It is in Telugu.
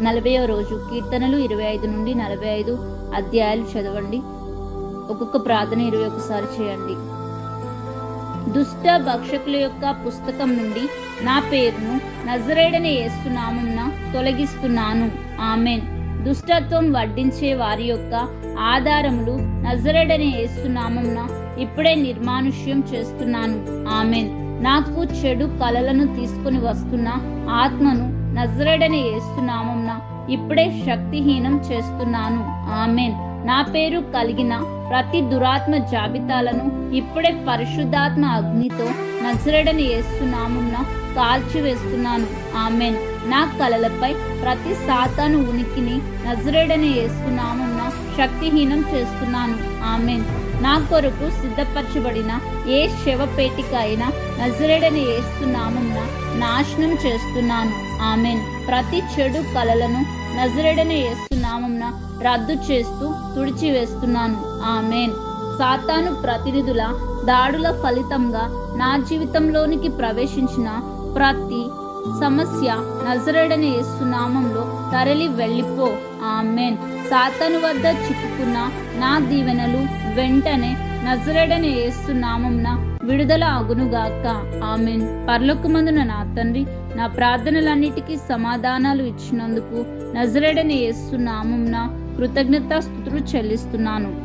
40వ రోజు కీర్తనలు 25 నుండి 45 అధ్యాయాలు చదవండి. ఒక్కొక్క ప్రార్థన 21 సారి చేయండి. దుష్ట భక్షకుల యొక్క పుస్తకం నుండి నా పేరును నజరేయుడైన యేసు నామమున తొలగిస్తున్నాను. ఆమెన్. దుష్టత్వం వడ్డించే వారి యొక్క ఆధారములు నజరేయుడైన యేసు నామమున ఇప్పుడే నిర్మానుష్యం చేస్తున్నాను. ఆమెన్. నాకు చెడు కలలను తీసుకుని వస్తున్న ఆత్మను నజరేయుడైన యేసు నామమున ఇప్పుడే శక్తిహీనం చేస్తున్నాను. ఆమెన్. నా పేరు కలిగిన ప్రతి దురాత్మ జాబితాలను ఇప్పుడే పరిశుద్ధాత్మ అగ్నితో నజరేయుడైన యేసు నామమున కాల్చివేస్తున్నాను. ఆమెన్. నా కలలపై ప్రతి సాతాను ఉనికిని నజరేయుడైన యేసు నామమున శక్తిహీనం చేస్తున్నాను. ఆమెన్. నా కొరకు సిద్ధపరచబడిన ఏ శవపేటిక అయినా నజరేయుడైన యేసు నామమున నాశనం చేస్తున్నాను. ఆమెన్. ప్రతి చెడు కలలను నజరేయుడైన యేసు నామమున రద్దు చేస్తూ తుడిచివేస్తున్నాను. ఆమెన్. సాతాను ప్రతినిధుల దాడుల ఫలితంగా నా జీవితంలోనికి ప్రవేశించిన ప్రతి సమస్య నజరేయుడైన యేసు నామంలో తరలి వెళ్ళిపో. ఆమెన్. సాతాను వద్ద చిక్కుకున్న నా దీవెనలు వెంటనే నజరేయుడైన యేసు నామమున విడుదల అగునుగాక. ఆమెన్. పరలోకమందున నా తండ్రి, నా ప్రార్థనలన్నిటికీ సమాధానాలు ఇచ్చినందుకు నజరేయుడైన యేసు నామమున కృతజ్ఞతాస్తుతులు చెల్లిస్తున్నాను.